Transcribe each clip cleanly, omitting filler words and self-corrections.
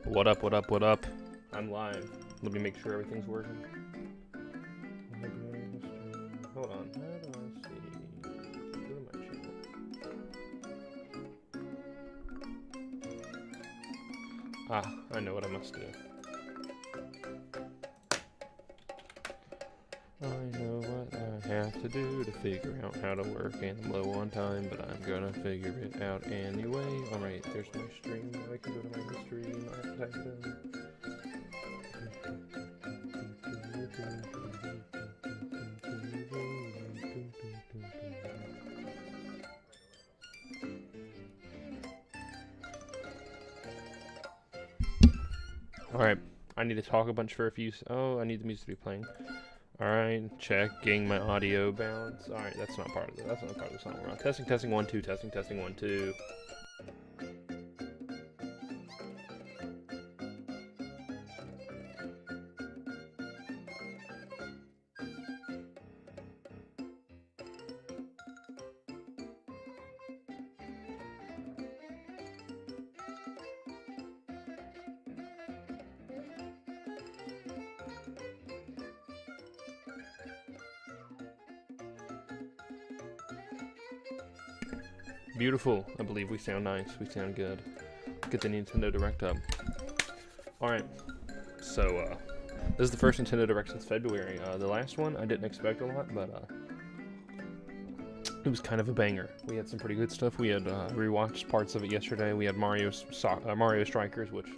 What up, what up, what up? I'm live. Let me make sure everything's working. Hold on. How do I see? Go to my channel. Ah, I know what I must do. I know what I have to do to figure out how to work, and I'm low on time, but I'm gonna figure it out anyway. Alright, there's my stream. Now I can go to my stream. I have to type it in. Alright, I need to talk a bunch for a few. Oh, I need the music to be playing. Alright, checking my audio balance. Alright, that's not part of it. That's not part of the song we're on. Testing, testing, 1, 2, testing, testing, 1, 2. Beautiful. I believe we sound nice. We sound good. Get the Nintendo Direct up. Alright. So, this is the first Nintendo Direct since February. The last one, I didn't expect a lot, but, it was kind of a banger. We had some pretty good stuff. We had, rewatched parts of it yesterday. We had Mario Strikers, which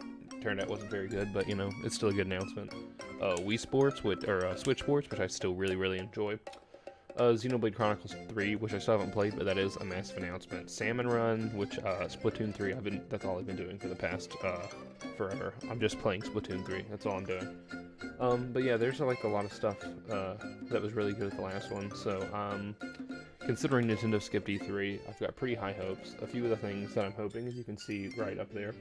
turned out wasn't very good, but, you know, it's still a good announcement. Wii Sports, Switch Sports, which I still really, really enjoy. Xenoblade Chronicles 3, which I still haven't played, but that is a massive announcement. Salmon Run, which, Splatoon 3, that's all I've been doing for the past, forever. I'm just playing Splatoon 3, that's all I'm doing. But yeah, there's, like, a lot of stuff, that was really good at the last one, so, considering Nintendo skipped E3, I've got pretty high hopes. A few of the things that I'm hoping, as you can see right up there,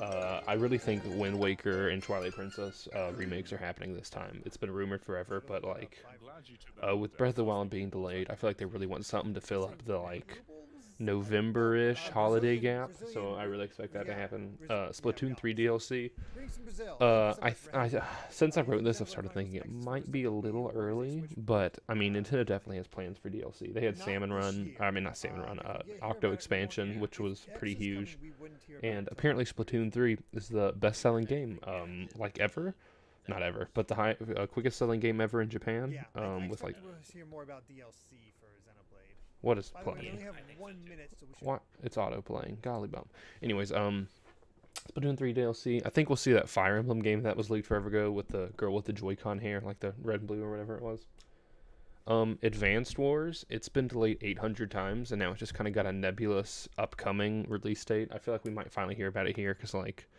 I really think Wind Waker and Twilight Princess remakes are happening this time. It's been rumored forever, but like with Breath of the Wild being delayed, I feel like they really want something to fill up the like November-ish holiday gap. So I really expect that to happen. Splatoon 3 DLC. Since I wrote this, I've started thinking it might be a little early, but I mean Nintendo definitely has plans for DLC. They had Salmon Run. I mean not Salmon Run. Octo Expansion, which was pretty huge. And apparently Splatoon 3 is the best-selling game, like ever. Not ever, but the quickest selling game ever in Japan. With like, hear more about DLC for Xenoblade. what is By the way, we playing? only have 1 minute, so we should. What? It's auto playing. Golly bum. Anyways, Splatoon 3 DLC. I think we'll see that Fire Emblem game that was leaked forever ago with the girl with the Joy-Con hair, like the red and blue or whatever it was. Advanced Wars, it's been delayed 800 times, and now it's just kind of got a nebulous upcoming release date. I feel like we might finally hear about it here, because, like,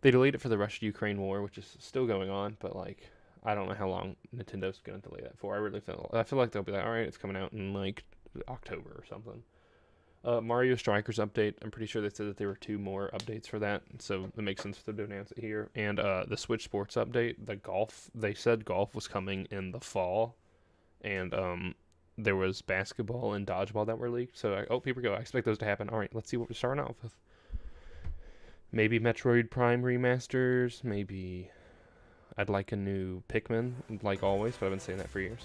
they delayed it for the Russia-Ukraine war, which is still going on, but, like, I don't know how long Nintendo's going to delay that for. I feel like they'll be like, alright, it's coming out in, like, October or something. Mario Strikers update, I'm pretty sure they said that there were 2 more updates for that, so it makes sense for them to announce it here. And, the Switch Sports update, they said golf was coming in the fall. And there was basketball and dodgeball that were leaked. So, here we go. I expect those to happen. All right, let's see what we're starting off with. Maybe Metroid Prime remasters. Maybe I'd like a new Pikmin, like always, but I've been saying that for years.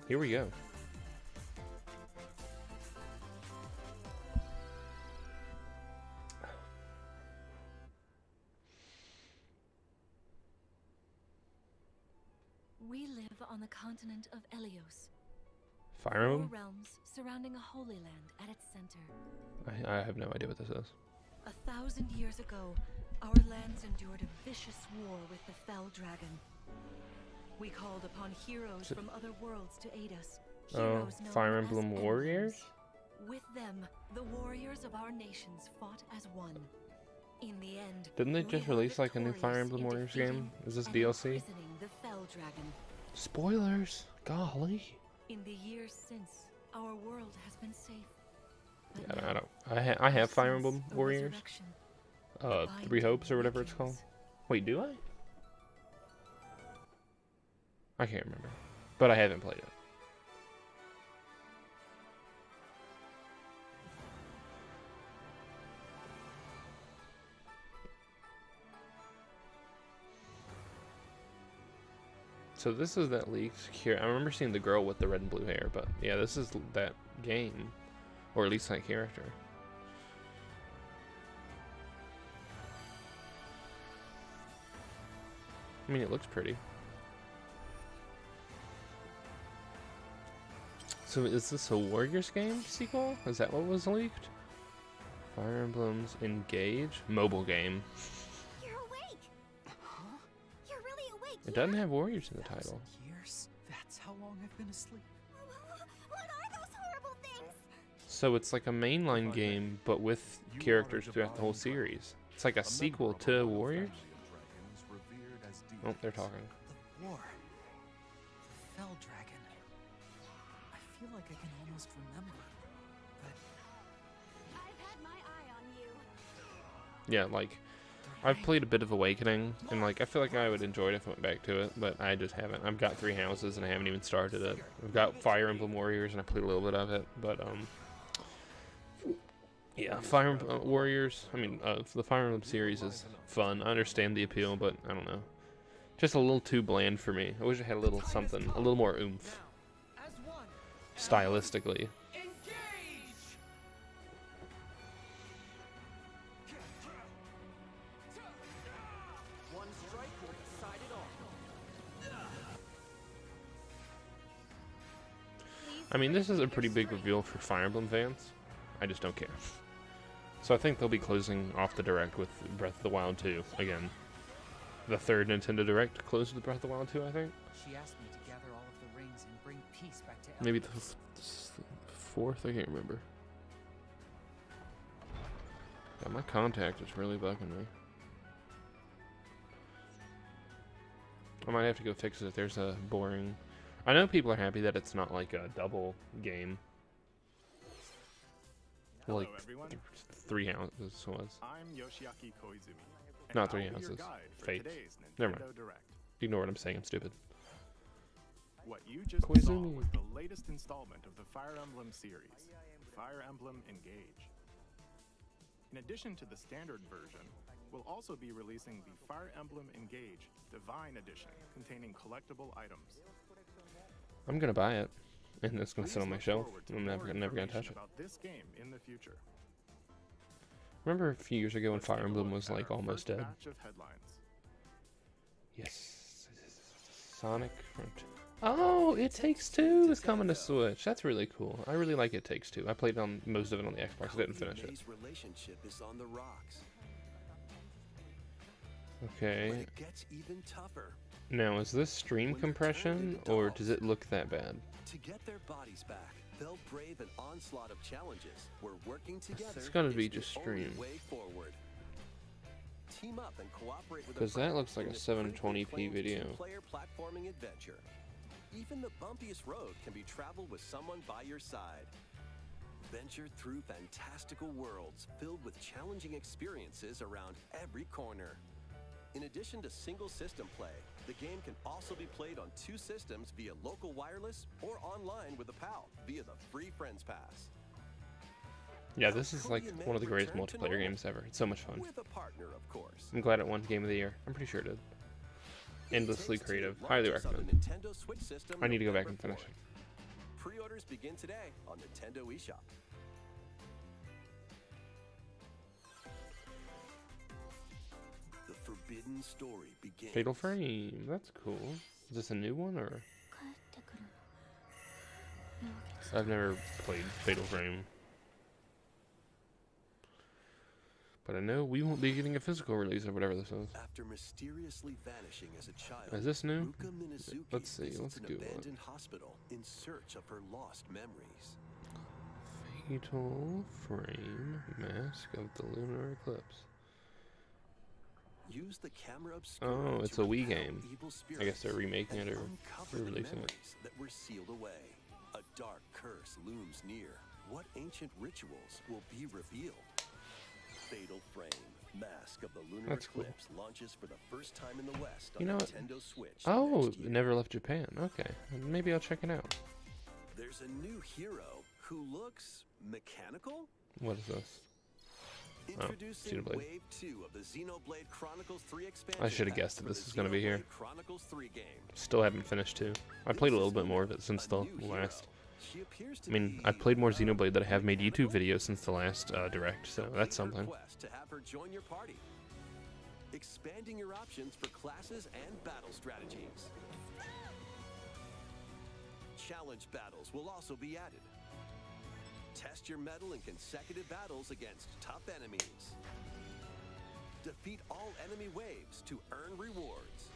Here we go. We live on the continent of Elios. Fire Emblem? 4 realms surrounding a holy land at its center. I have no idea what this is. 1,000 years ago, our lands endured a vicious war with the Fell Dragon. We called upon heroes from other worlds to aid us. Heroes known Fire as Emblem emblems. Warriors? With them, the warriors of our nations fought as one. In the end, Didn't they we just were release like a new Fire victorious Emblem in Warriors defeating game? Is this and DLC? imprisoning the Fell Dragon. Spoilers! Golly. In the years since, our world has been safe. Yeah, But I now, don't. I have Fire since Emblem a Warriors. resurrection, 3 Hopes or whatever it's called. Wait, do I? I can't remember. But I haven't played it. So this is that leaked here. I remember seeing the girl with the red and blue hair, but yeah, this is that game, or at least that character. I mean, it looks pretty. So is this a Warriors game sequel? Is that what was leaked? Fire Emblems Engage? Mobile game. You're awake. Huh? You're really awake. It doesn't have Warriors in the title. Years? That's how long I've been asleep. What are those horrible things? So it's like a mainline game, but with characters throughout the whole series. It's like a sequel to Warriors? Oh, they're talking. The war. The Fell Dragon. I feel like I can almost remember, but I've had my eye on you. Yeah, like, I've played a bit of Awakening, and like, I feel like I would enjoy it if I went back to it, but I just haven't. I've got 3 houses, and I haven't even started it. I've got Fire Emblem Warriors, and I played a little bit of it, but, yeah, Fire Emblem Warriors, I mean, the Fire Emblem series is fun. I understand the appeal, but I don't know. Just a little too bland for me. I wish it had a little something, a little more oomph, stylistically. One strike will decide it all. I mean, this is a pretty big reveal for Fire Emblem fans. I just don't care. So I think they'll be closing off the Direct with Breath of the Wild 2 again. The third Nintendo Direct closed with Breath of the Wild 2, I think. she asked me to gather all of the rings and bring peace back to Maybe the Elders. fourth? I can't remember. Yeah, my contact is really bugging me. I might have to go fix it if there's a boring... I know people are happy that it's not like a double game. Hello, Like, everyone. 3 houses was. I'm Yoshiaki Koizumi. and Not I'll 3 be your houses. guide for Fate. today's Never Nintendo mind. Direct. Ignore what I'm saying, I'm stupid. What you just saw Koizumi. was the latest installment of the Fire Emblem series, Fire Emblem Engage. In addition to the standard version, we'll also be releasing the Fire Emblem Engage Divine Edition, containing collectible items. I'm gonna buy it, and it's gonna sit Please on my look shelf. forward to I'm more never gonna information touch it. about this game in the future. Remember a few years ago when Let's take Fire a Emblem look was at like our almost first dead? batch of headlines. Yes. Sonic Front. Oh, It Takes Two is coming to Switch. That's really cool. I really like It Takes Two. I played on most of it on the Xbox. I didn't finish it. May's relationship is on the rocks. But Okay. it gets even tougher. Now, is this stream compression, or does it look that bad? To get their bodies back, they'll brave an onslaught of challenges where working together It's gotta be is the just only stream. way forward. Team up and cooperate with a 'Cause that friend looks like in a this 720p critically acclaimed video. two-player platforming adventure. Even the bumpiest road can be traveled with someone by your side. Venture through fantastical worlds filled with challenging experiences around every corner. In addition to single system play, the game can also be played on 2 systems via local wireless or online with a pal via the free Friends Pass. Yeah, this is like one of the greatest multiplayer games ever. It's so much fun. With a partner, of course. I'm glad it won Game of the Year. I'm pretty sure it did. Endlessly It Takes Two creative. Highly launches on the recommend. Nintendo Switch system I need to go back November and finish 4th. it. Pre-orders begin today on Nintendo eShop. The forbidden story begins. Fatal Frame. That's cool. Is this a new one, or? I've never played Fatal Frame. But I know we won't be getting a physical release or whatever this is. After mysteriously vanishing as a child, Is this new? Ruka Minazuki Let's see, visits let's an Google it. abandoned hospital in search of her lost memories. Fatal Frame. Mask of the Lunar Eclipse. Use the camera obscura Oh, it's to a Wii repel game. evil I guess they're spirits remaking and it or uncover the re-releasing it. memories that were sealed away. A dark curse looms near. What ancient rituals will be revealed? Fatal Frame, Mask of the Lunar That's cool. Eclipse launches for the first time in the West on You know what? Nintendo Switch. Oh, next it year. never left Japan. Okay. Maybe I'll check it out. There's a new hero who looks mechanical. What is this? Introducing Xenoblade. Wave 2 of the Xenoblade Chronicles 3 expansion. I should have pack guessed that for this the was going to be here. Xenoblade Chronicles 3 game. Still haven't finished too. I played a little bit more of it since the A new last. hero. She appears to I mean, be, I've played more Xenoblade than I have made YouTube mechanical. videos since the last direct, so Complete that's her something. quest to have her join your party. Expanding your options for classes and battle strategies. Challenge battles will also be added. Test your mettle in consecutive battles against tough enemies. Defeat all enemy waves to earn rewards.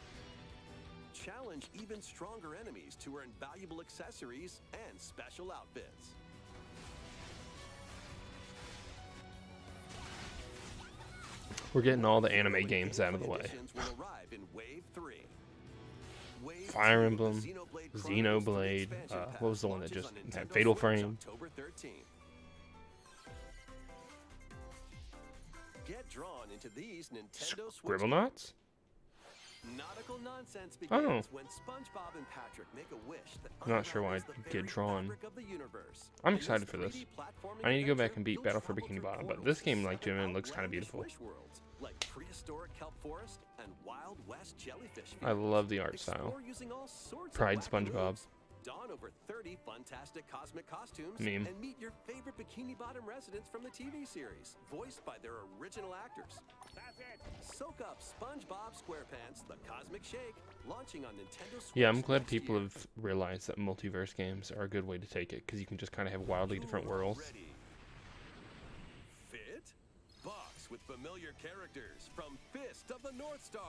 Challenge even stronger enemies to earn valuable accessories and special outfits. We're getting all the anime games out of the way. Editions will arrive in Wave 3. Wave Fire 2 of Emblem, the Xenoblade Chronicles 3 Xenoblade, expansion pack what was the one that launches just on had Nintendo Fatal Switch Frame? October 13th. Get drawn into these Nintendo Switch Scribblenauts? nautical nonsense Oh. begins when SpongeBob and Patrick make a wish that I'm not sure why unravels I'd the get very drawn. fabric of the universe. I'm In excited for this. 3D platforming I need to go back adventure, and beat you'll Battle for travel Bikini through Bottom, but portals this game, to like, seven genuinely looks kinda outlandish beautiful. wish worlds, like prehistoric kelp forest and Wild West jellyfish I fields. love the art style. Explore using all sorts Pride of wacky SpongeBob. moves. Don over 30 fantastic cosmic costumes Meme. and meet your favorite Bikini Bottom residents from the TV series, voiced by their original actors. That's it. Soak up SpongeBob SquarePants: The Cosmic Shake, launching on Nintendo Switch. Yeah, I'm glad next people year. have realized that multiverse games are a good way to take it, because you can just kind of have wildly different You're worlds. ready. Fit? Box with familiar characters from Fist of the North Star.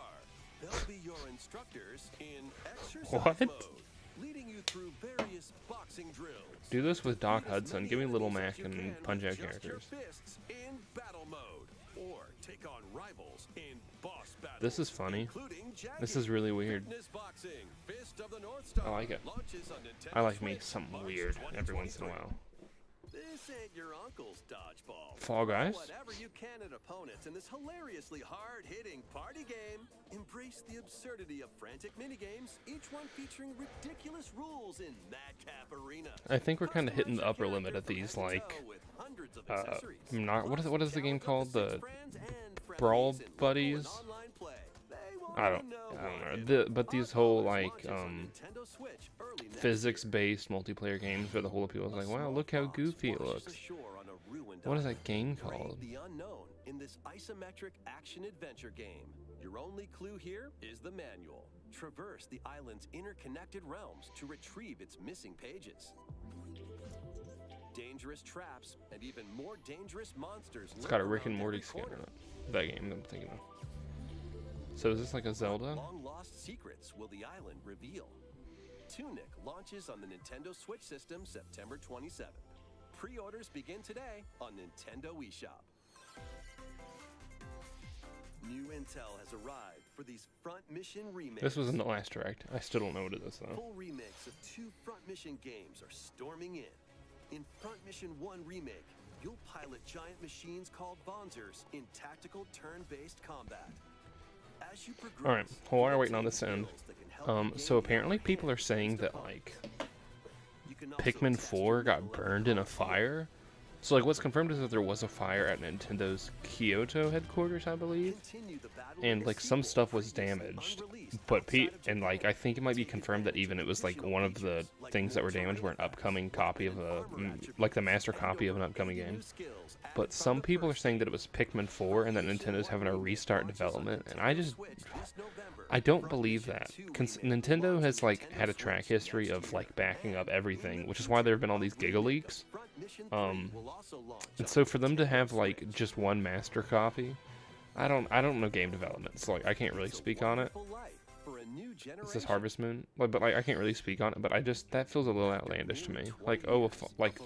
They'll be your instructors in exercise What? mode, leading you through various boxing drills. Do this with Doc Beat as Hudson. many Give me Little enemies Mac as you and can Punch with Out just your characters. fists in battle mode, or take on rivals in boss battles. This is funny. Including This is really weird. Fitness boxing, Fist of the North Star. I like it. Launches on Nintendo I like me Switch something March weird every once in a 2023. while. This ain't your uncle's dodgeball. Fall Guys? Whatever you can at opponents in this hilariously hard-hitting party game. Embrace the absurdity of frantic minigames, each one featuring ridiculous rules in Madcap Arena. I think we're kind of hitting Customize the your upper limit character of from these, head to like, toe with hundreds of accessories. not what is the game Plus, called? challenge up The to 6 friends and friendlies Brawl in local and Buddies? online play. They won't I even don't what know. hit 'em. But these whole, Oddfellows like, launches on Nintendo Switch early next year. physics-based multiplayer games where the whole appeal is like, wow, look how goofy it looks. What is that game called? The unknown in this isometric action adventure game. Your only clue here is the manual. Traverse the island's interconnected realms to retrieve its missing pages. Dangerous traps and even more dangerous monsters. It's got a lurk Rick and around Morty every skin in corner. it. That game that I'm thinking of. So is this like a Zelda? Long lost secrets will the island reveal. Tunic launches on the Nintendo Switch system September 27th. Pre-orders begin today on Nintendo eShop. New intel has arrived for these Front Mission remakes. This was in the last direct. I still don't know what it is though. Full remakes of 2 Front Mission games are storming in. In Front Mission 1 Remake, you'll pilot giant machines called Bonzers in tactical turn-based combat. As you progress, Alright, while we're waiting on you'll this to obtain end, skills that can help you so gain apparently the people are upper saying hand that against like opponents. You can also Pikmin test 4 your got level burned in a of fire. So like what's confirmed is that there was a fire at Nintendo's Kyoto headquarters, I believe. Continue the battle And in a like some sequel stuff was previously damaged, unreleased but outside of and like Japan. I think it might be confirmed that even it was like one of the things that were damaged were an upcoming copy of a like the master copy of an upcoming game. But some people are saying that it was Pikmin 4 and that Nintendo's having a restart development, and I don't believe that. Nintendo has like had a track history of like backing up everything, which is why there have been all these Giga leaks. And so for them to have like just one master copy, I don't know game development, so like I can't really speak on it. Is this Harvest Moon? But like I can't really speak on it. But that feels a little outlandish to me. Like like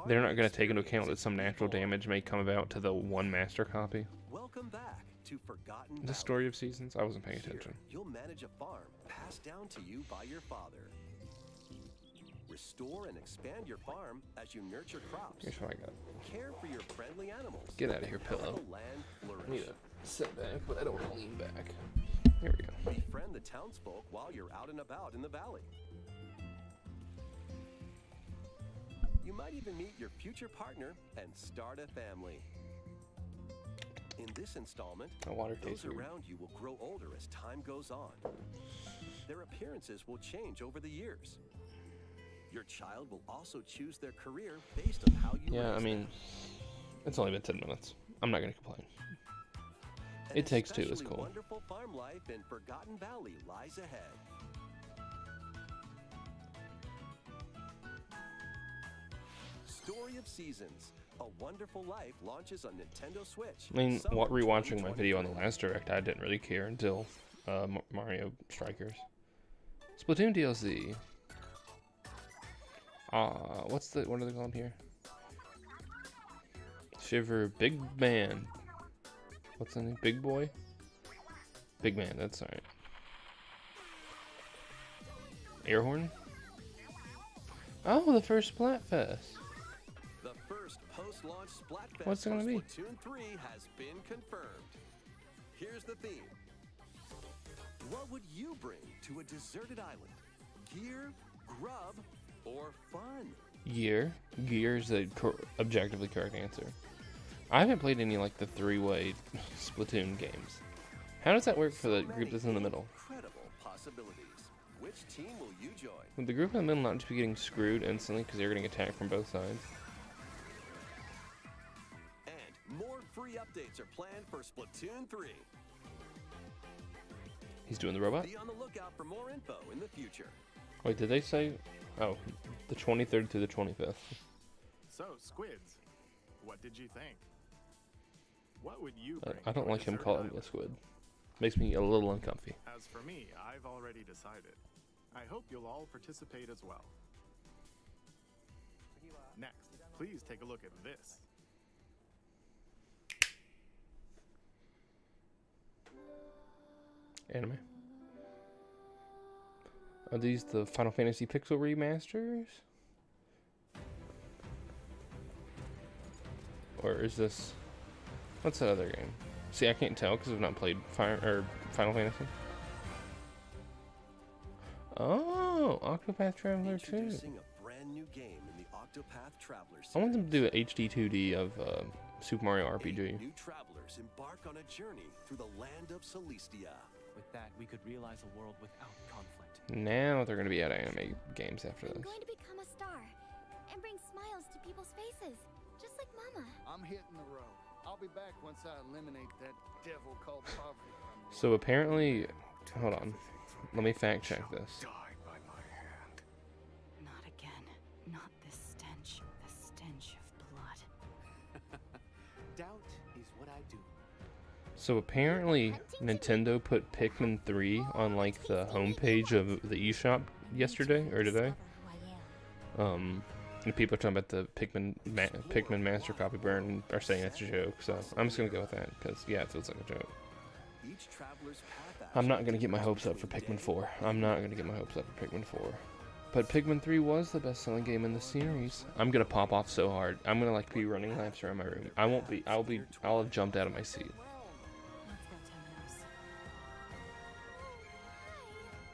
they're not gonna take into account that some natural damage may come about to the one master copy. Welcome back to Forgotten The Story of Seasons. I wasn't paying Here, attention. you'll manage a farm passed down to you by your father. Restore and expand your farm as you nurture crops. Here's what I got. Care for your friendly animals. Get out of here, Help pillow. the land flourish. I need to sit back, but I don't want to lean back. Here we go. Befriend the townsfolk while you're out and about in the valley. You might even meet your future partner and start a family. this installment, Oh, water those tastes weird. around you will grow older as time goes on. Their appearances will change over the years. Your child will also choose their career based on how you Yeah, raise I mean, them. it's only been 10 minutes. I'm not gonna complain. An It Takes Two is especially cool. Wonderful farm life in Forgotten Valley lies ahead. Story of Seasons: A Wonderful Life launches on Nintendo Switch. I mean, summer rewatching my video on the 2023. last direct, I didn't really care until Mario Strikers. Splatoon DLC. What are they called here? Shiver Big Man. What's the name? Big Boy? Big Man, that's alright. Airhorn? Oh, the first Splatfest. The first post-launch Splatfest What's it gonna for be? Splatoon 3 has been confirmed. Here's the theme. What would you bring to a deserted island? Gear, grub, or fun? Gear. Gear is the objectively correct answer. I haven't played any like the three-way Splatoon games. How does that work for the group that's in the middle? Incredible possibilities. Which team will you join? Would the group in the middle not just be getting screwed instantly because they're getting attacked from both sides? And more free updates are planned for Splatoon 3. He's doing the robot? Be on the lookout for more info in the future. Wait, did they say? Oh, the 23rd to the 25th. So, Squids, what did you think? What would you bring I don't to a like him desert calling me a island? squid. Makes me a little uncomfy. As for me, I've already decided. I hope you'll all participate as well. Next, please take a look at this. Anime. Are these the Final Fantasy Pixel remasters? Or is this... What's that other game? See, I can't tell because I've not played Final Fantasy. Oh, Octopath Traveler 2. Introducing a brand new game in the Octopath Traveler series. I want them to do an HD 2D of Super Mario 8 RPG. new travelers embark on a journey through the land of Celestia. With that, we could realize a world without conflict. Now they're going to be out of anime games after I'm this. going to become a star and bring smiles to people's faces, just like Mama. I'm hitting the road. I'll be back once I eliminate that devil called poverty from the So apparently, hold on, let me fact check this. Die by my hand. Not again. Not this stench. The stench of blood. Doubt is what I do. So apparently, Nintendo put Pikmin 3 on like the homepage of the eShop yesterday or today. And people are talking about the Pikmin Master Copy burn and are saying it's a joke. So I'm just gonna go with that because yeah, it feels like a joke. Each traveler's path I'm not action gonna get my differs hopes up for between Pikmin day 4. I'm not gonna get my hopes up for Pikmin 4. But Pikmin 3 was the best-selling game in the series. I'm gonna pop off so hard. I'm gonna like be running laps around my room. I won't be. I'll have jumped out of my seat. Let's go, Temenos.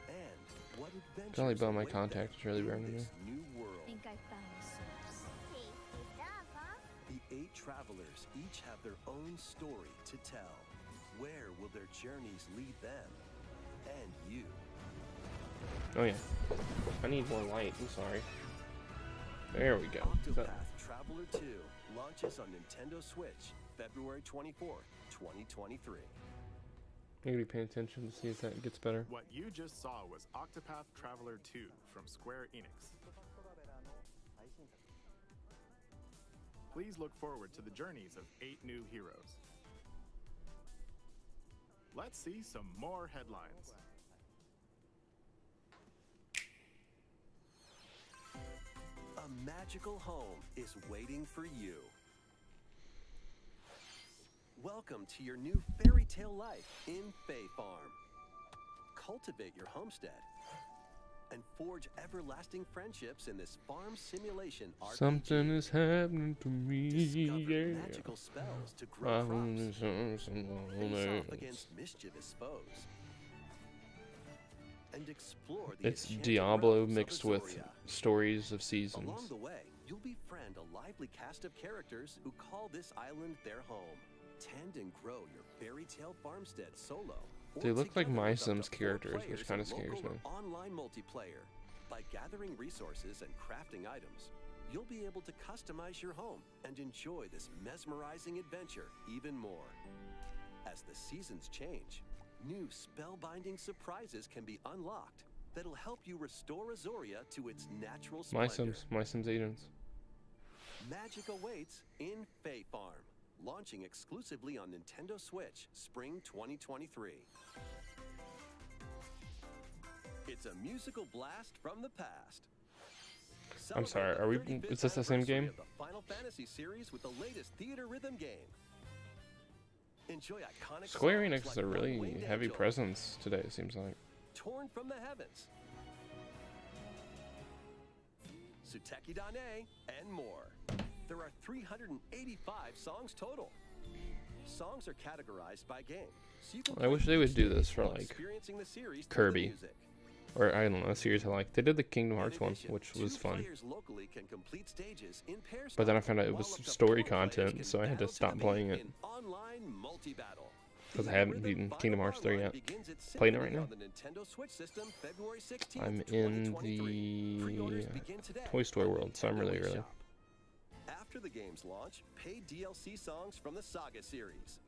And what adventures Golly bum, my await contact them is really in burning me. this new world. Think I found the source. Tasty stuff, huh? The 8 travelers each have their own story to tell. Where will their journeys lead them? And you? Oh yeah. I need more light. I'm sorry. There we go. Octopath Traveler 2 launches on Nintendo Switch February 24th, 2023. I'm gonna be paying attention to see if that gets better. What you just saw was Octopath Traveler 2 from Square Enix. Please look forward to the journeys of 8 new heroes. Let's see some more headlines. A magical home is waiting for you. Welcome to your new fairy tale life in Fae Farm. Cultivate your homestead and forge everlasting friendships in this farm simulation RPG. Something is happening to me. Discover Yeah. magical spells to grow crops. Face off against mischievous foes. And explore the It's enchanted Diablo realms of mixed with Azoria. stories of Along seasons. the way, you'll befriend a lively cast of characters who call this island their home. Tend and grow your fairy tale farmstead solo. or They look like together My with up to Sims 4 characters, players which kind of in scares local me. or online multiplayer. By gathering resources and crafting items, you'll be able to customize your home and enjoy this mesmerizing adventure even more. As the seasons change, new spellbinding surprises can be unlocked that'll help you restore Azoria to its natural splendor. My Sims agents. Magic awaits in Fae Farm, launching exclusively on Nintendo Switch spring 2023. It's a musical blast from the past. I'm sorry, Celebrate are we? 35th Is this the same anniversary game? of the Final Fantasy series with the latest theater rhythm game. Enjoy iconic Square songs Enix like is a really One-Winged heavy Angel, presence today, it seems like. Torn from the Heavens, Suteki Dane, and more. There are 385 songs total. Songs are categorized by game, so you can I wish play they would each do stage this for, while like, experiencing the series through the Kirby. music. Or, I don't know, a series I like. They did the Kingdom Hearts In one, addition, which was 2 fun. players locally can complete stages in pair But then I style, found out it while was up to story 4 players content, can so I had to battle stop the playing beat it. in online multi-battle. Because I The haven't Rhythm beaten Final Kingdom Hearts 3 Bar yet. begins its Playing it symphony right now. on the Nintendo Switch system February 16th, I'm in 2023. Pre-orders the begin today Toy Story on world, so I'm Nintendo really early. eShop. After the game's launch, paid DLC songs from the Saga series,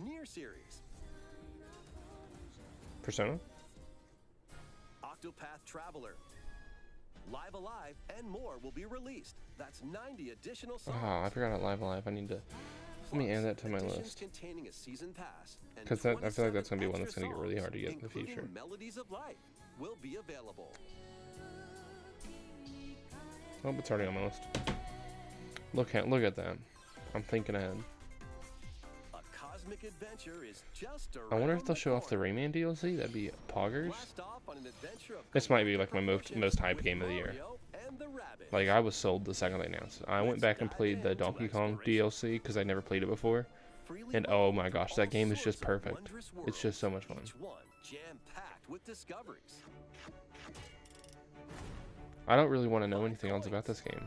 Nier series, Persona? Octopath Traveler, Live Alive, and more will be released. That's 90 additional songs. Ah, I forgot about Live Alive. I need to. Let me add that to my Editions list. containing a season pass and 'Cause that- I feel like that's 27 gonna be one that's extra gonna get really songs, hard to get in the including future. Melodies of Life will be available. Oh, it's already on my list. Look at that. I'm thinking ahead. A cosmic adventure is just I wonder if around they'll show off the corner. Rayman DLC. That'd be poggers. Blast off on an adventure of This might be like my collector most hyped with game of the year. Mario and the Rabbids. Like, I was sold the second they announced it. I went back and played the Donkey Kong DLC because I never played it before. Freely And roam oh my gosh, that all game is just sorts of perfect. wondrous It's just so much worlds, fun. each one jam-packed with discoveries. I don't really want to know anything else about this game.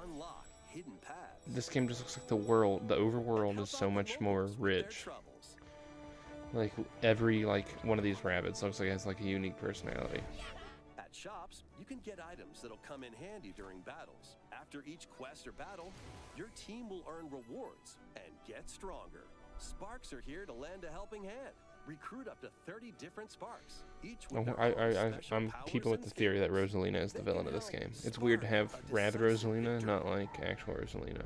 Unlock hidden paths. This game just looks like the overworld is so much more rich. Like, every, one of these rabbits looks like it has, a unique personality. At shops, you can get items that'll come in handy during battles. After each quest or battle, your team will earn rewards and get stronger. Sparks are here to lend a helping hand. Recruit up to 30 different Sparks, each with their own special I'm powers keeping with and the theory that skills. Rosalina is the They villain can of this help game. It's weird to have spark a Rabbit decisive Rosalina, victory. not like actual Rosalina.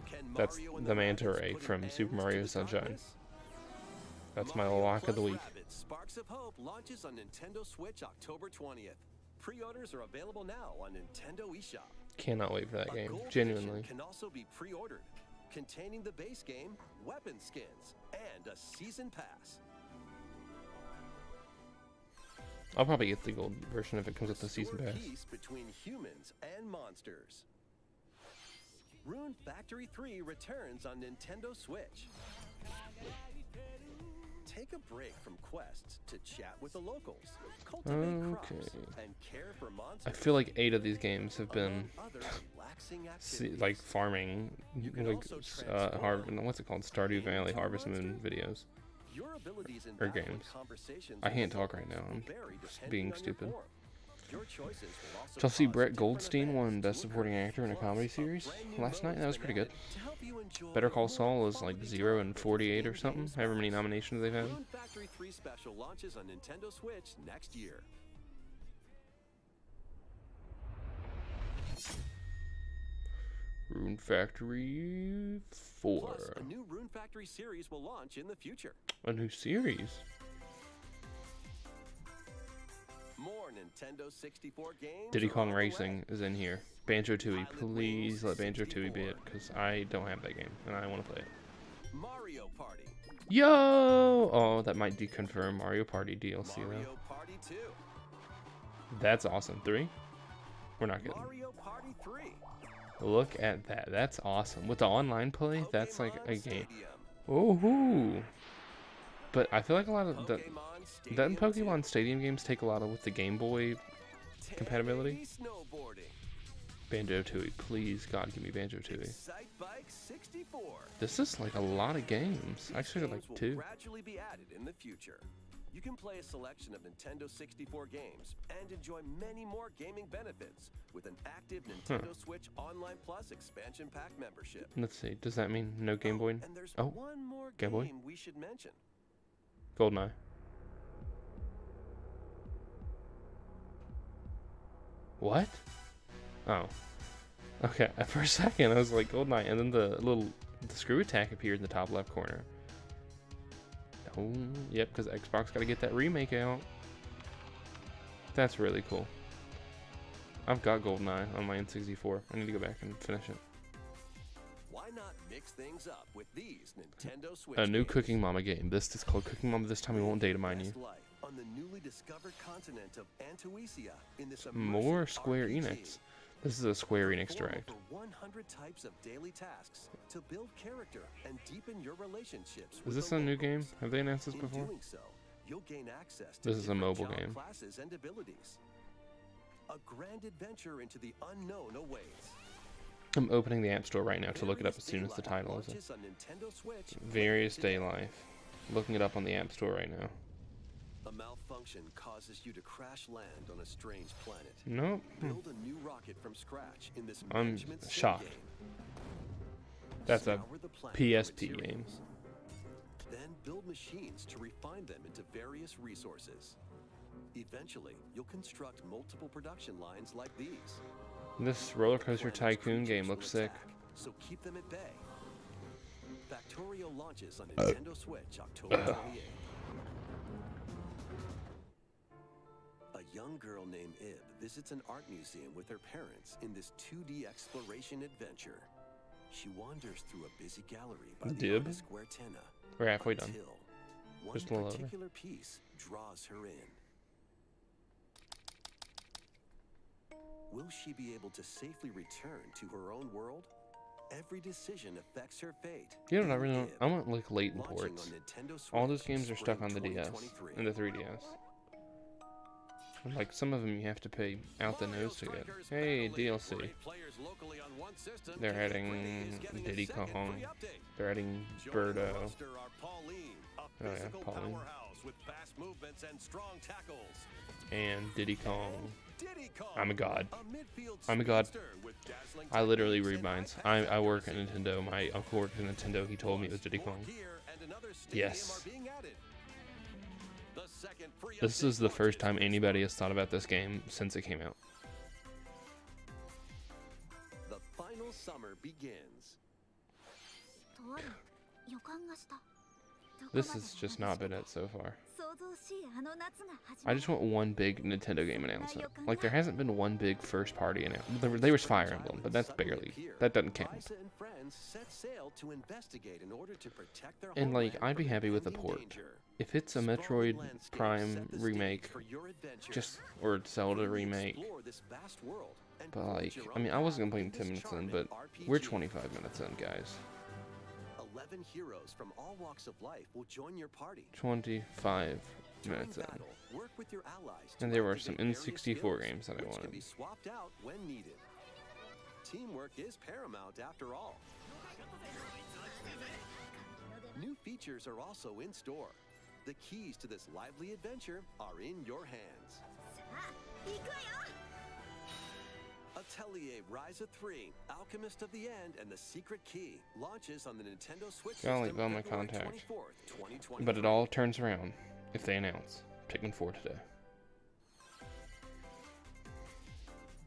Can That's Mario and the Rabbids Manta put Ray an from end Super to Mario the Sunshine. darkness? That's my Mario lock of the plus week. Rabbids Sparks of Hope launches on Nintendo Switch October 20th. Pre-orders are available now on Nintendo eShop. Cannot wait for that A game, gold genuinely. edition can also be pre-ordered, containing the base game, weapon skins, and a season pass. I'll probably get the gold version if it comes with the season Restore pass. peace between humans and monsters. Rune Factory 3 returns on Nintendo Switch. Take a break from quests to chat with the locals, cultivate crops, Okay. and care for monsters. I feel like 8 of these games have been among other relaxing activities. farming, You can also what's it called? Stardew Valley Harvest Moon videos. Your abilities in or battle and games. conversations I with can't the talk right locals now. will I'm vary just depending being on your stupid. form. Your choices will also Did y'all see cause Brett different Goldstein won events Best to Supporting occur. Actor in a Plus, Comedy a series brand new last night? mode's That was been pretty good. added to help you enjoy Better Call more Saul is like quality 0 and time 48 or between something, games however many battles. nominations they've had. Rune Factory 3 Special launches on Nintendo Switch next year. Rune Factory 4. Plus, a new Rune Factory series will launch in the future. A new series. More Nintendo 64 games. Diddy are Kong on the way. Racing is in here. Banjo-Tooie, Pilot please Wings let Banjo-Tooie be 64. it, because I don't have that game, and I want to play it. Mario Party. Yo! Oh, that might deconfirm Mario Party DLC, though. Mario Party 2. That's awesome. 3? We're not getting. Mario Party 3. Look at that. That's awesome. With the online play, that's like a Pokemon game. Stadium. Woohoo! But I feel like a lot of the Pokemon doesn't Stadium Pokemon Stadium games take a lot of with the Game Boy 2. compatibility? 1080 snowboarding. Banjo-Tooie, please, God, give me Banjo-Tooie. Excite Bike 64. This is like a lot of games. I actually got like Games 2. will gradually be added in the future. You can play a selection of Nintendo 64 games and enjoy many more gaming benefits with an active Nintendo Switch Online Plus expansion pack membership. Let's see. Does that mean no Game Boy? And there's Oh, one more Game Boy? game we should mention. GoldenEye. What? Oh. Okay, for a second I was like GoldenEye, and then the screw attack appeared in the top left corner. Oh, yep, because Xbox got to get that remake out. That's really cool. I've got GoldenEye on my N64. I need to go back and finish it. Why not mix things up with these Nintendo Switch A new games? Cooking Mama game. This is called Cooking Mama. This time we won't data mine you. Best life on the newly discovered continent of Antuisia in this More immersive Square RPG. Enix. This is a Square Enix Perform direct. over 100 types of daily tasks to build character and deepen your relationships. Is with this the a new game? locals. Have they announced this In before? doing so, you'll gain access to This is a different mobile job game. classes and abilities. A grand adventure into the unknown awaits. I'm opening the App Store right now to look it up as soon as the title is. launches on Nintendo Switch Various today. Day Life. Looking it up on the App Store right now. A malfunction causes you to crash land on a strange planet. Nope. Build a new rocket from scratch in this I'm management sim shocked. game. That's a Scour the planet for PSP materials. game. Then build machines to refine them into various resources. Eventually, you'll construct multiple production lines like these. This Roller Coaster Planet's Tycoon creatures game will looks sick. attack, so keep them at bay. Factorio launches on Nintendo Switch October 28th. A young girl named Ib visits an art museum with her parents in this 2D exploration adventure. She wanders through a busy gallery by the Dib? artist Guertena. We're halfway done. Until one Just a little over. particular piece draws her in. Will she be able to safely return to her own world? Every decision affects her fate. You know what I really want? Ib, I want like latent launching ports. on Nintendo All those Switch games are stuck spring on the DS 2023. and the 3DS. And, like some of them you have to pay out the nose to get. Hey, DLC. They're adding Diddy Kong. They're adding Birdo. Oh yeah, Pauline. And Diddy Kong. I'm a god. I'm a god. I literally read minds. I work at Nintendo. My uncle worked at Nintendo. He told me it was Diddy Kong. Yes. This is the first time anybody has thought about this game since it came out. The final summer begins. This has just not been it so far. I just want one big Nintendo game announcement. Like, there hasn't been one big first-party announcement. There was Fire Emblem, but that's barely. That doesn't count. Liza and friends set sail to investigate in order to protect their And, like, homeland I'd be from happy with a impending port. danger. If it's a Sprawling Metroid landscapes Prime set the stage remake, for your adventure. just or Zelda Freely remake, explore this vast world and but forge like, your I mean, own I wasn't path gonna in play 10 this minutes in, charming but we're RPG. 25 minutes in, guys. 11 heroes from all walks of life will join your party. 25 During minutes in. battle, work with your allies to And there were some activate various N64 skills, games that I which can wanted. be swapped out when needed. Teamwork is paramount after all. New features are also in store. The keys to this lively adventure are in your hands. Atelier Ryza 3, Alchemist of the End, and the Secret Key launches on the Nintendo Switch Golly, system well, my February contact. 24th, 2023. But it all turns around if they announce Pikmin 4 today.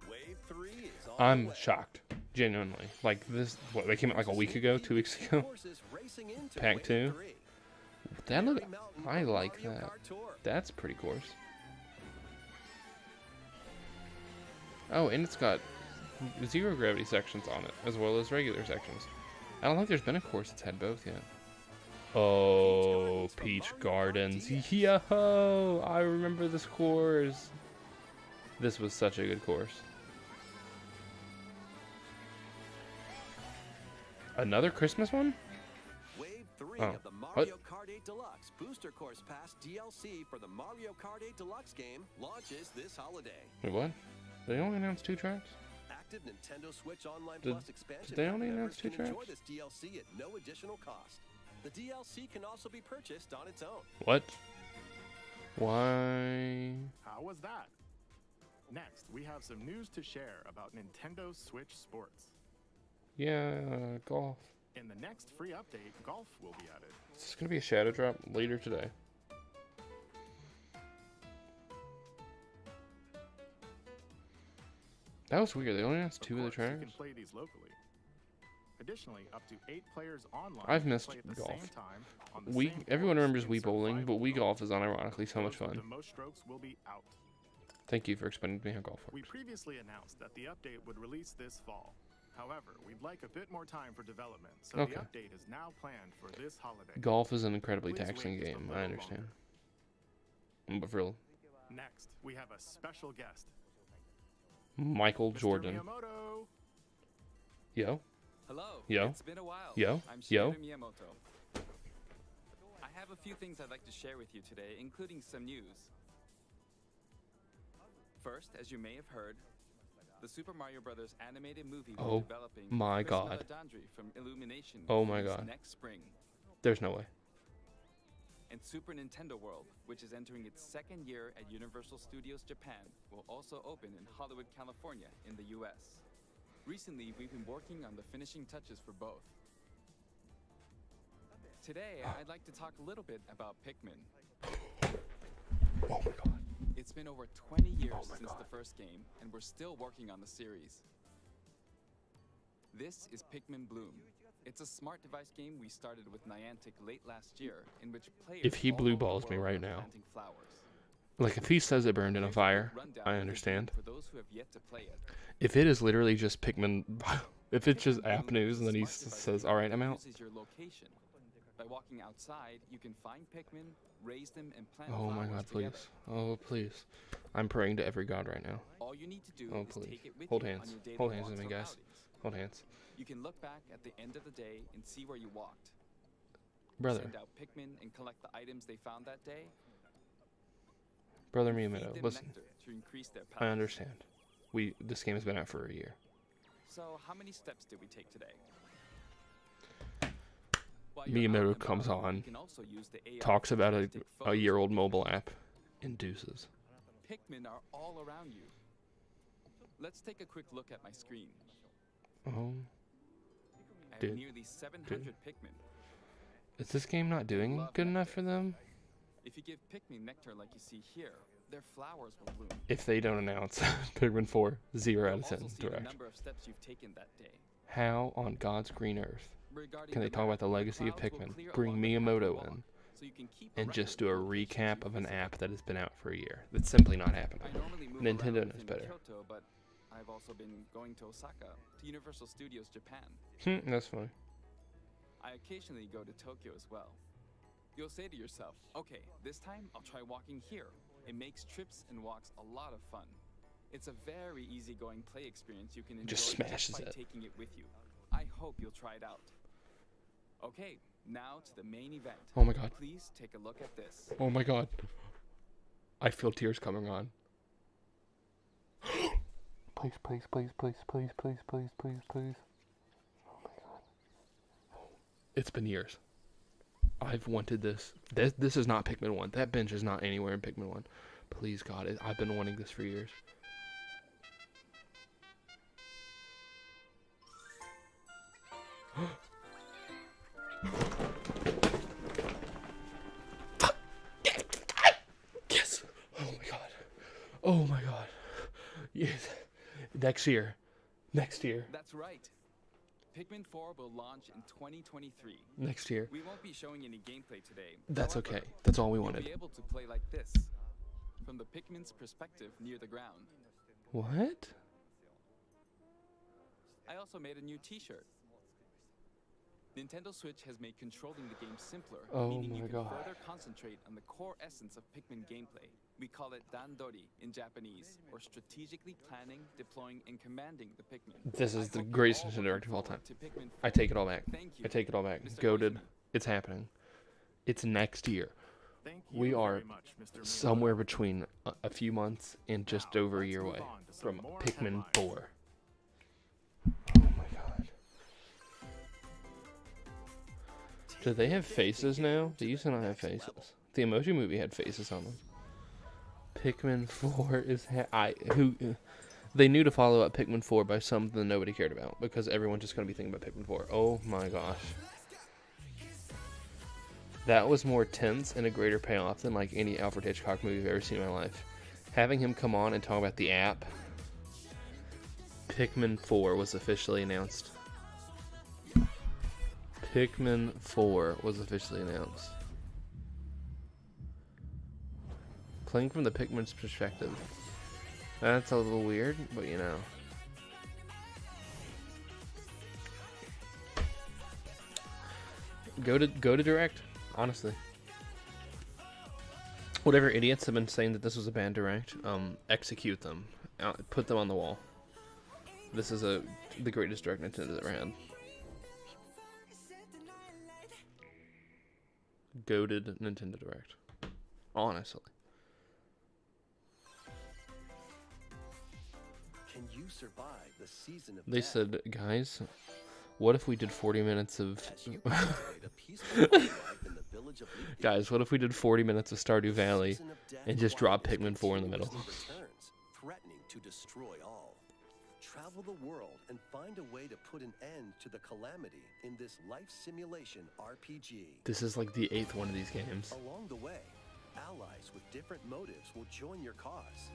Wave 3 is on I'm the way. shocked. Genuinely. Like, this, what, they came out like a week ago, 2 weeks ago? Forces racing into Pack Wave 2? 3. That look, Fairy Mountain I from like Mario that. Kart Tour. That's pretty course. Oh, and it's got zero gravity sections on it, as well as regular sections. I don't think there's been a course that's had both yet. Oh, Peach Gardens. Yo, I remember this course. This was such a good course. Another Christmas one? Wave 3 Oh, of the Mario Kart 8 Deluxe Booster Course Pass DLC for the Mario Kart 8 Deluxe game launches this holiday. Wait, what? They only announced 2 tracks? active Nintendo Switch Online Did- Plus expansion they pack only members announce 2 can enjoy tracks? this DLC at no additional cost. The DLC can also be purchased on its own. What? Why? How was that? Next, we have some news to share about Nintendo Switch Sports. Yeah, golf. In the next free update, golf will be added. It's gonna be a shadow drop later today. That was weird. They only announced 2 of the Of course, you tracks. can play these locally. Additionally, up to 8 players online I've can missed play at the golf. same time on the Wii, same everyone course remembers in Wii Bowling, but Wii survival Golf is unironically so much mode. Those with fun. The most strokes will be out. Thank you for explaining to me how golf We works. previously announced that the update would release this fall. However, we'd like a bit more time for development, so Okay. the update is now planned for this holiday. Golf is an incredibly Please taxing wait just a game. I little understand. longer. But for real, Next, we have a special guest, Michael Mr. Jordan. Miyamoto. Hello. Yo. It's been a while. Yo. I'm Yo. Shigeru Miyamoto. I have a few things I'd like to share with you today, including some news. First, as you may have heard, the Super Mario Bros. Animated movie we're Oh developing my with God. Meladandri from Illumination Oh my release God. next spring. There's no way. And Super Nintendo World, which is entering its 2nd year at Universal Studios Japan, will also open in Hollywood, California in the US. Recently, we've been working on the finishing touches for both. Today, I'd like to talk a little bit about Pikmin. Oh my god. It's been over 20 years Oh my since God. the first game, and we're still working on the series. This is Pikmin Bloom. It's a smart device game we started with Niantic late last year, in which players If he all blue over the balls me world right are now. planting flowers. Like, if he says it burned in a Here's fire, quick rundown I of the understand. game For those who have yet to play it. If it is literally just Pikmin, if it's just Pikmin app Bloom news is and then a he smart device says, game alright, that I'm out. uses your location. By walking outside, you can find Pikmin, raise them, and plant Oh my flowers god, together. please. Oh, please. I'm praying to every god right now. All you need to do Oh, is please. take it with Hold you hands. on your daily Hold hands walks with me, or guys. outings. Hold hands. You can look back at the end of the day and see where you walked. Brother. Send out Pikmin and collect the items they found that day. Brother Feed Miyamoto, them listen. nectar to increase their I powers. understand. This game has been out for a year. So, how many steps did we take today? While you're out Miyamoto and comes about, on, you can also use the AI talks about feature to take a photos year-old of mobile Pikmin. app, and deuces. Pikmin are all around you. Let's take a quick look at my screen. Oh, I have Dude. nearly 700 Pikmin. is this game not doing Love good enough nectar. for them? If you give Pikmin nectar like you see here, their flowers will bloom. If they don't announce Pikmin 4, 0 out You'll of 10 also see the direct. number of steps you've taken that day. How on God's green earth Regarding can they the talk about map, the legacy of clouds will Pikmin, clear bring along the path you Miyamoto walk, in, so you can keep a and record just do a of locations recap you of an visit. app that has been out for a year? That's simply not happening. I normally move Nintendo around knows within better. Kyoto, but I've also been going to Osaka, to Universal Studios Japan. That's funny. I occasionally go to Tokyo as well. You'll say to yourself, okay, this time I'll try walking here. It makes trips and walks a lot of fun. It's a very easygoing play experience you can enjoy Just smashes by it. taking it with you. I hope you'll try it out. Okay, now to the main event. Oh my god. Please take a look at this. Oh my god. I feel tears coming on. Please, please, please, please, please, please, please, please, please. Oh my god. It's been years. I've wanted this. This is not Pikmin 1. That bench is not anywhere in Pikmin 1. Please, God, I've been wanting this for years. Yes! Oh my god. Oh my god. Yes. Next year. Next year. That's right. Pikmin 4 will launch in 2023. Next year. We won't be showing any gameplay today. That's However, okay. That's all we you'll wanted. be able to play like this, from the Pikmin's perspective near the ground. What? I also made a new t-shirt. Nintendo Switch has made controlling the game simpler, Oh meaning you my can God. further concentrate on the core essence of Pikmin gameplay. We call it Dandori in Japanese, or strategically planning, deploying, and commanding the Pikmin. This I is the hope you're greatest all Nintendo looking Direct of all forward time. to Pikmin I 4. take it all back. Thank you. I take it all back. Mr. Goated. Koizumi. It's happening. It's next year. Thank you We are very much, Mr. somewhere Miyamoto. between a few months and just Now, over a let's year move away on to some from more Pikmin headlines. 4. Do they have faces now? They used to not have faces. The Emoji Movie had faces on them. Pikmin 4 is they knew to follow up Pikmin 4 by something nobody cared about because everyone's just gonna be thinking about Pikmin 4. Oh my gosh. That was more tense and a greater payoff than like any Alfred Hitchcock movie I've ever seen in my life. Having him come on and talk about the app. Pikmin 4 was officially announced. Pikmin 4 was officially announced. Playing from the Pikmin's perspective. That's a little weird, but you know. Go to direct, honestly. Whatever idiots have been saying that this was a bad direct, execute them. Put them on the wall. This is the greatest direct Nintendo's ever had. Goated Nintendo Direct. Honestly. Can you survive the season of They death? said, guys, what if we did 40 minutes of... As you cultivate a peaceful life in the village of Leafy, Guys, what if we did 40 minutes of Stardew Valley season of death and just drop quietly Pikmin 4 in the middle? continuously returns, threatening to destroy all. Travel the world and find a way to put an end to the calamity in this life simulation RPG. This is like the 8th one of these games. Along the way, allies with different motives will join your cause.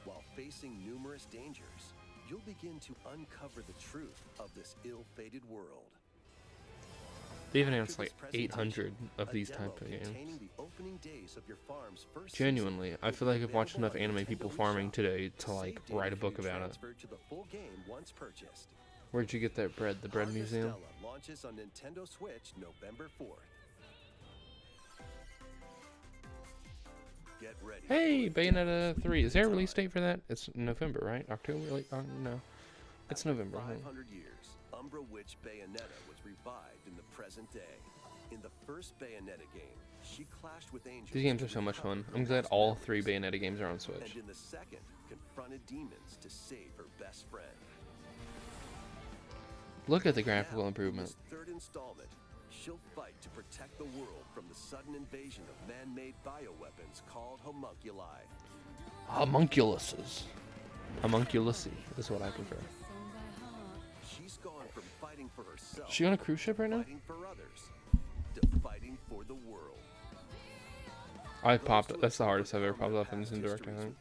While facing numerous dangers, you'll begin to uncover the truth of this ill-fated world. They've announced After like this 800 of a these demo type of containing games. the opening days of your farm's first Genuinely, season I will feel be like I've watched enough available on anime Nintendo people eShop. farming today to like Save data write a can book be about it. transferred to the full game once purchased. Where'd you get that bread? The bread museum? Harvestella launches on Nintendo Switch November 4th. Get ready. Hey, Bayonetta 3. Is there a release date for that? It's November, right? October? No. It's November. Huh? 500 years, Umbra Witch Bayonetta was revived in the present day. In the first Bayonetta game, she clashed with angels. These games to are so much recover fun. her I'm glad past all memories. 3 Bayonetta games are on Switch. And in the second, confronted demons to save her best friend. Look at the graphical Now, in improvement. this third installment, she'll fight to protect the world from the sudden invasion of man-made bioweapons called homunculi. Homunculuses. Homunculusi is what I prefer. She's gone from fighting for herself, She on a cruise ship right now? fighting for others, to fighting for the world. I popped. That's the hardest I've ever popped up in this Direct, I think.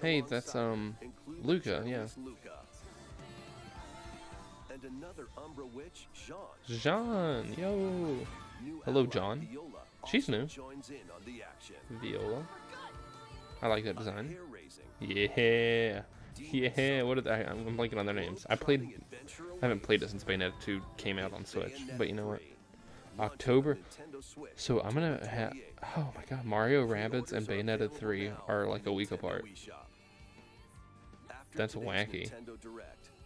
Hey, that's Luca, yeah. And another Umbra witch, Jean. Jean, yo. New Hello, ally John. Viola She's also new. joins in on the action. Viola. I like that design. Hair-raising. Yeah. Yeah. What did I'm blanking on their names. I haven't played it since Bayonetta 2 came out on Switch. But you know what? October. So I'm gonna have. Oh my God, Mario Rabbids and Bayonetta 3 are like a week apart. That's wacky.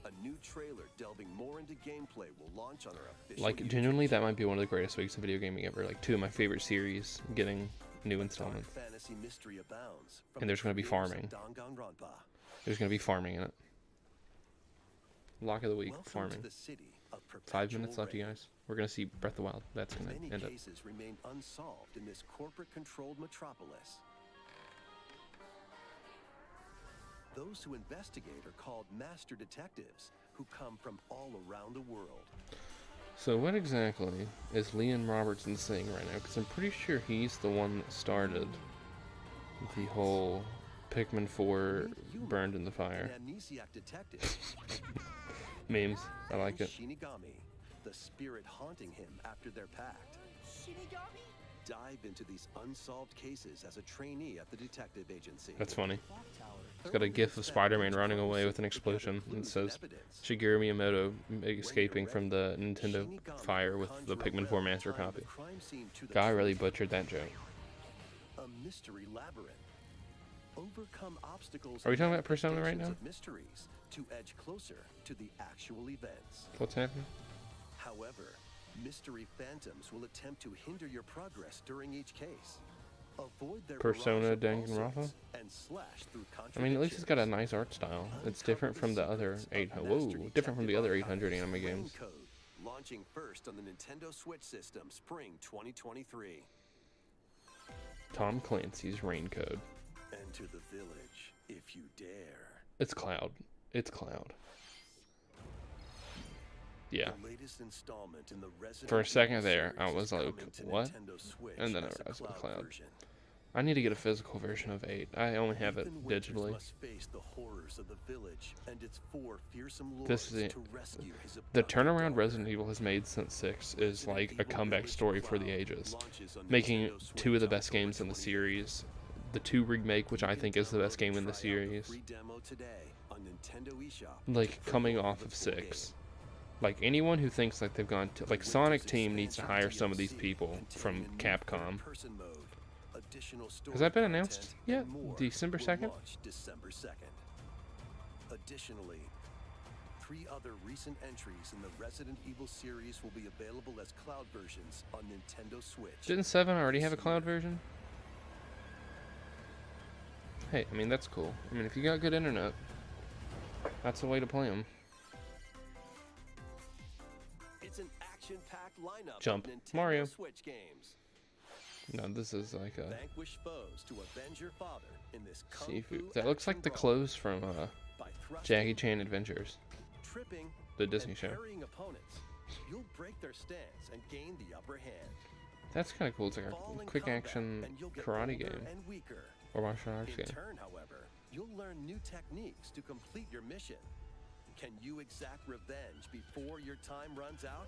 A new trailer delving more into gameplay will launch on our official Like YouTube genuinely, that channel. might be one of the greatest weeks of video gaming ever. Like 2 of my favorite series getting new installments. Dark fantasy mystery abounds from And there's the gonna be creators of farming. Danganronpa. There's gonna be farming in it. Lock of the week, Welcome farming. to the city of 5 minutes perpetual left, you rain. guys. We're gonna see Breath of the Wild. That's gonna Many end up. cases remain unsolved in this corporate-controlled metropolis. Those who investigate are called master detectives, who come from all around the world. So what exactly is Leon Robertson saying right now? Because I'm pretty sure he's the one that started the whole Pikmin 4 burned in the fire. An amnesiac detective. Memes. I like it. Shinigami, the spirit haunting him after their pact. Shinigami? Dive into these unsolved cases as a trainee at the detective agency. That's funny. It's got a gif of Spider-Man running away with an explosion. And it says Shigeru Miyamoto escaping from the Nintendo fire with the Pikmin 4 Master copy. Guy really butchered that joke. A mystery labyrinth. Overcome obstacles. Are we and talking about Persona right manifestations now? of mysteries to edge closer to the actual events. What's happening? However, mystery phantoms will attempt to hinder your progress during each case. Avoid their Persona barrage of Danganronpa? lawsuits and slash through I mean, at least it's got a contradictions. nice art style. It's different from the other 800. Whoa, different from the other 800 anime games. launching first on the Nintendo Switch system, spring 2023. Tom Clancy's Rain Code. Enter the village if you dare. It's Cloud. It's Cloud. Yeah. The latest installment in the Resident For a second Evil there, I series was is like, coming to what? Nintendo Switch And then I as a realized it was Cloud. version. I need to get a physical version of 8. I only have it Ethan Winters digitally. must face the horrors of the village and its 4 fearsome lords This is to rescue his the abducted turnaround daughter. Resident Evil has made since 6 is like a Evil comeback Village story for the Cloud ages, launches on making Nintendo Switch 2 of the best October games in the 28th. series. The 2 remake, which I think is the best game in the Try out series, free demo today on Nintendo eShop like for coming more off the of full 6. Like anyone who thinks like they've gone to like Sonic Team needs to hire some of these people from Capcom. Has that been announced yet? December 2nd? December 2nd. Additionally, 3 other recent entries in the Resident Evil series will be available as cloud versions on Nintendo Switch. Didn't 7 already have a cloud version? Hey, I mean, that's cool. I mean, if you got good internet, that's the way to play them. It's an action-packed lineup Jump. of Nintendo Mario. Switch games. No, this is like a Vanquish foes to avenge your father in this kung seafood. fu That looks like action the brawl. clothes from By thrusting, Jackie Chan Adventures, tripping, the Disney and show. parrying opponents, you'll break their stance and gain the upper hand. That's kind of cool. It's like Fall a in quick combat, action and you'll get karate older game and weaker. or martial arts In game. turn, however, you'll learn new techniques to complete your mission. Can you exact revenge before your time runs out?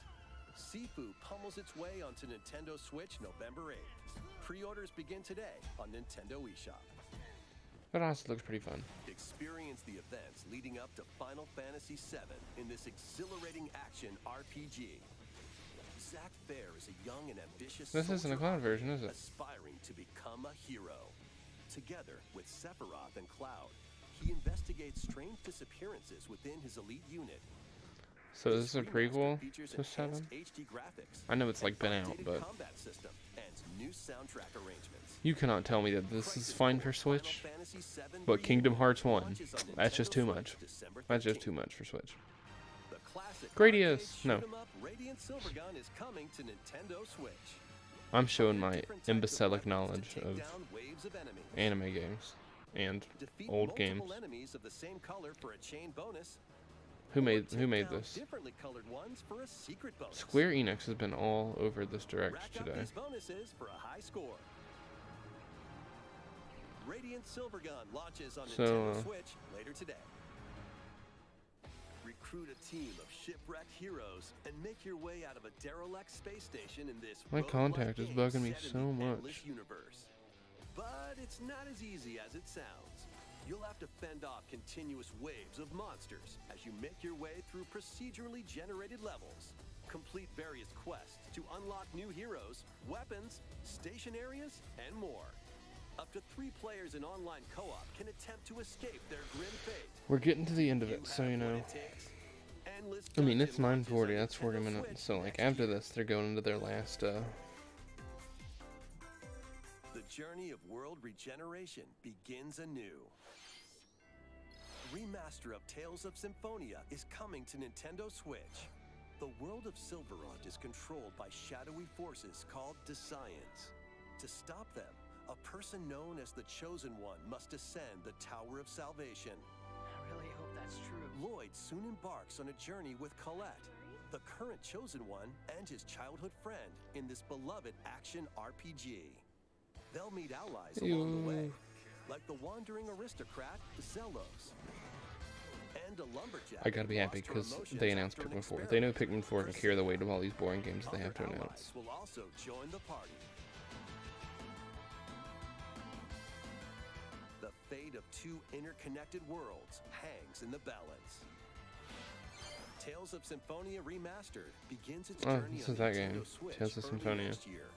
Sifu pummels its way onto Nintendo Switch November 8th. Pre-orders begin today on Nintendo eShop. That honestly looks pretty fun. Experience the events leading up to Final Fantasy VII in this exhilarating action RPG. Zack Fair is a young and ambitious This isn't a soldier cloud version, is it? aspiring to become a hero. Together with Sephiroth and Cloud, he investigates strange disappearances within his elite unit. So this is a remaster prequel features to 7? enhanced HD graphics, I know it's like been out, updated but combat system, and new soundtrack arrangements. you cannot tell me that this is fine for Switch. Final Fantasy VII But Kingdom Hearts 1, launches on that's just Nintendo too Switch much. December That's just 13th. too much for Switch. The classic Gradius, arcade no. shoot 'em up Radiant Silvergun is coming to Nintendo Switch. I'm showing my Different types of imbecilic weapons to knowledge take of down waves of enemies. anime games and Defeat old multiple games. enemies of the same color for a chain bonus. Who or made take down this? Differently colored ones for a secret bonus. Square Enix has been all over this direct Rack up today. these bonuses for a high score. Radiant Silvergun launches on So, Nintendo Switch later today. Recruit a team of shipwrecked heroes and make your way out of a derelict space station in this My roguelike contact is game bugging me set in so the much. endless universe. But it's not as easy as it sounds. You'll have to fend off continuous waves of monsters as you make your way through procedurally generated levels. Complete various quests to unlock new heroes, weapons, station areas, and more. Up to 3 players in online co-op can attempt to escape their grim fate. We're getting to the end of You it, so have you what know. it takes. Endless I mean, dungeon it's launches 9:40. on That's 40 Nintendo minutes. Switch So like next after year. this, they're going into their last. The journey of world regeneration begins anew. Remaster of Tales of Symphonia is coming to Nintendo Switch. The world of Silverrond is controlled by shadowy forces called Desians. To stop them, a person known as the Chosen One must ascend the Tower of Salvation. I really hope that's true. Lloyd soon embarks on a journey with Colette, the current Chosen One, and his childhood friend in this beloved action RPG. They'll meet allies along the way, like the wandering aristocrat Zelos, and a lumberjack. I gotta be happy who lost her because emotions they announced after an Pikmin 4. They know experiment. Pikmin 4 can carry the weight of all these boring games they have to Other announce. allies will also join the party. The fate of 2 interconnected worlds hangs in the balance. Tales of Symphonia Remastered begins its Oh, journey this on is that Nintendo game. Switch Tales of early Symphonia. next year.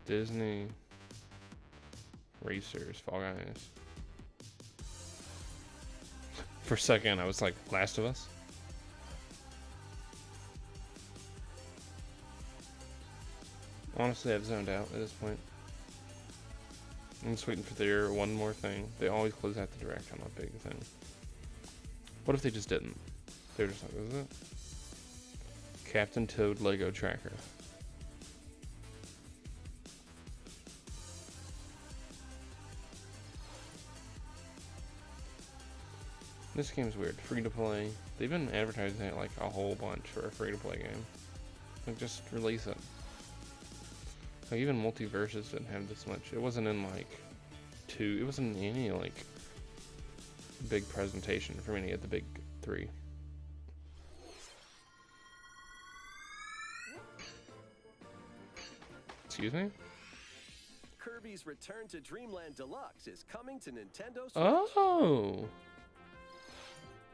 Disney Racers, Fall Guys. For a second, I was like, Last of Us? Honestly, I've zoned out at this point. I'm just waiting for their one more thing. They always close out the direct on a big thing. What if they just didn't? They're just like, is it? Captain Toad Lego Tracker. This game's weird. Free to play. They've been advertising it like a whole bunch for a free to play game. Like, just release it. Like, even Multiverses didn't have this much. It wasn't in like it wasn't in any like big presentation from any of the big three. Excuse me? Kirby's Return to Dreamland Deluxe is coming to Nintendo Switch. Oh!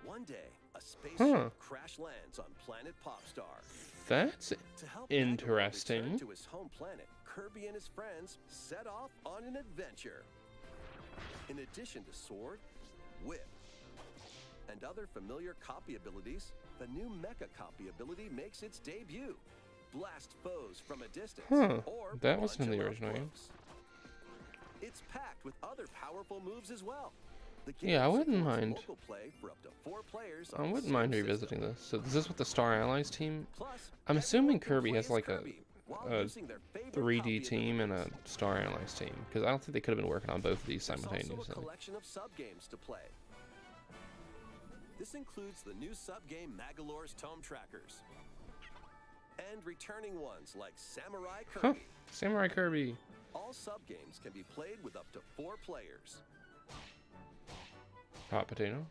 One day, a spaceship crash lands on planet Popstar. That's To help interesting. Magneto return to his home planet, Kirby and his friends set off on an adventure. In addition to sword, whip, and other familiar copy abilities, the new Mecha copy ability makes its debut. Blast foes from a distance, or that wasn't in punch the 'em up original game. close. It's packed with other powerful moves as well. The Yeah, I game wouldn't supports mind. local play for up to 4 players I on the wouldn't same mind system. revisiting this. So is this with the Star Allies team? Plus, I'm assuming everyone can Kirby play has as like Kirby while a using their favorite 3D copy team and a abilities. Star Allies team, because I don't think they could have been working on both of these There's also a simultaneously. collection of sub-games to play. This includes the new sub-game Magolor's Tome Trackers. And returning ones like Samurai Kirby. Samurai Kirby. All sub-games can be played with up to 4 players. Hot potato.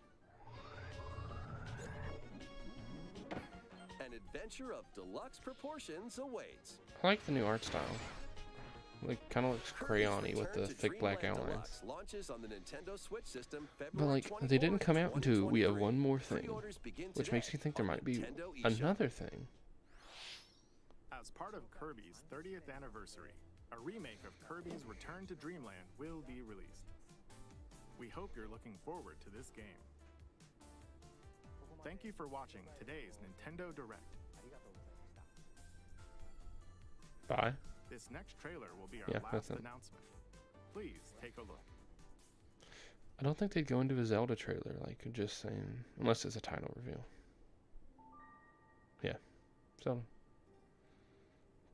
An adventure of deluxe proportions awaits. I like the new art style. Like, kind of looks Kirby's crayony with Return the to thick black Dreamland outlines. Deluxe launches on the Nintendo Switch system But February like, they didn't 24th, come out into we have 2023. one more thing, Pre-orders begin which makes today me think there on might be Nintendo eShop. another thing. As part of Kirby's 30th anniversary, a remake of Kirby's Return to Dreamland will be released. We hope you're looking forward to this game. Thank you for watching today's Nintendo Direct. Bye. This next trailer will be our Yeah, last that's it. announcement. Please take a look. I don't think they'd go into a Zelda trailer, like just saying, unless it's a title reveal. Yeah, Zelda.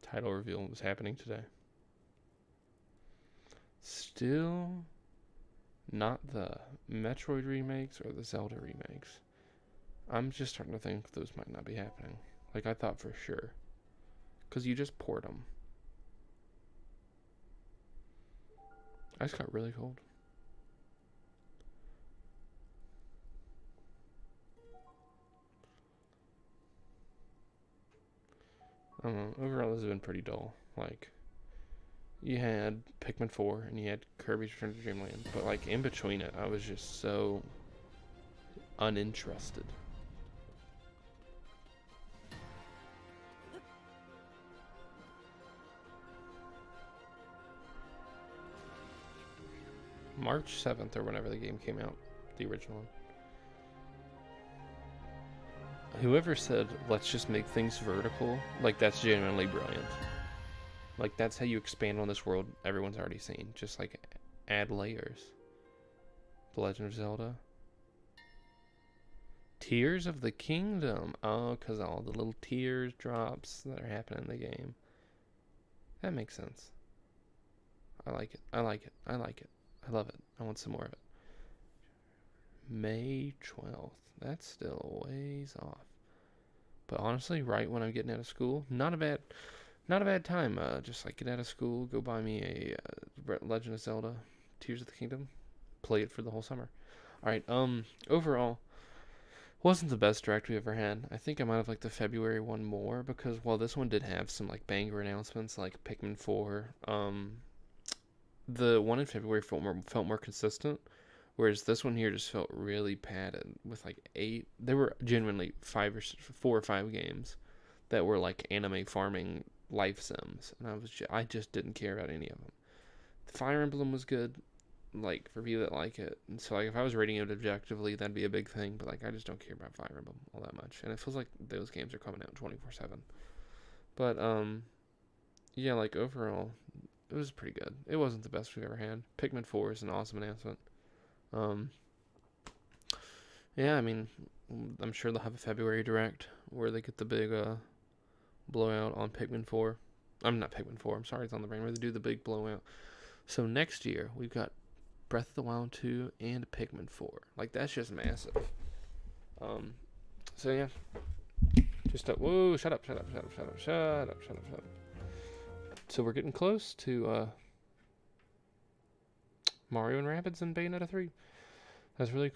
Title reveal was happening today. Still not the Metroid remakes or the Zelda remakes. I'm just starting to think those might not be happening. Like I thought for sure. Because you just port them. I just got really cold. I don't know. Overall, this has been pretty dull. Like, you had Pikmin 4 and you had Kirby's Return to Dreamland. But, like, in between it, I was just so uninterested. March 7th or whenever the game came out, the original one. Whoever said, let's just make things vertical, like that's genuinely brilliant. Like that's how you expand on this world everyone's already seen. Just like add layers. The Legend of Zelda. Tears of the Kingdom. Oh, because all the little tears drops that are happening in the game. That makes sense. I like it. I like it. I like it. I love it. I want some more of it. May 12th. That's still a ways off. But honestly, right when I'm getting out of school, not a bad time. Just like get out of school, go buy me a Legend of Zelda, Tears of the Kingdom, play it for the whole summer. All right. Overall, wasn't the best direct we ever had. I think I might have liked the February one more because while this one did have some like banger announcements like Pikmin 4, the one in February felt more consistent. Whereas this one here just felt really padded with like 8. There were genuinely 4 or 5 games that were like anime farming life sims, and I just didn't care about any of them. The Fire Emblem was good, like for people that like it, and so like if I was rating it objectively, that'd be a big thing. But like I just don't care about Fire Emblem all that much, and it feels like those games are coming out 24/7. But yeah, like overall, it was pretty good. It wasn't the best we've ever had. Pikmin 4 is an awesome announcement. Yeah, I mean, I'm sure they'll have a February Direct where they get the big blowout on Pikmin 4. I'm not Pikmin 4. I'm sorry, it's on the brain. Where they do the big blowout. So next year we've got Breath of the Wild 2 and Pikmin 4. Like, that's just massive. So yeah. Just whoa, shut up. So we're getting close to Mario and Rabbids and Bayonetta 3. That's really cool.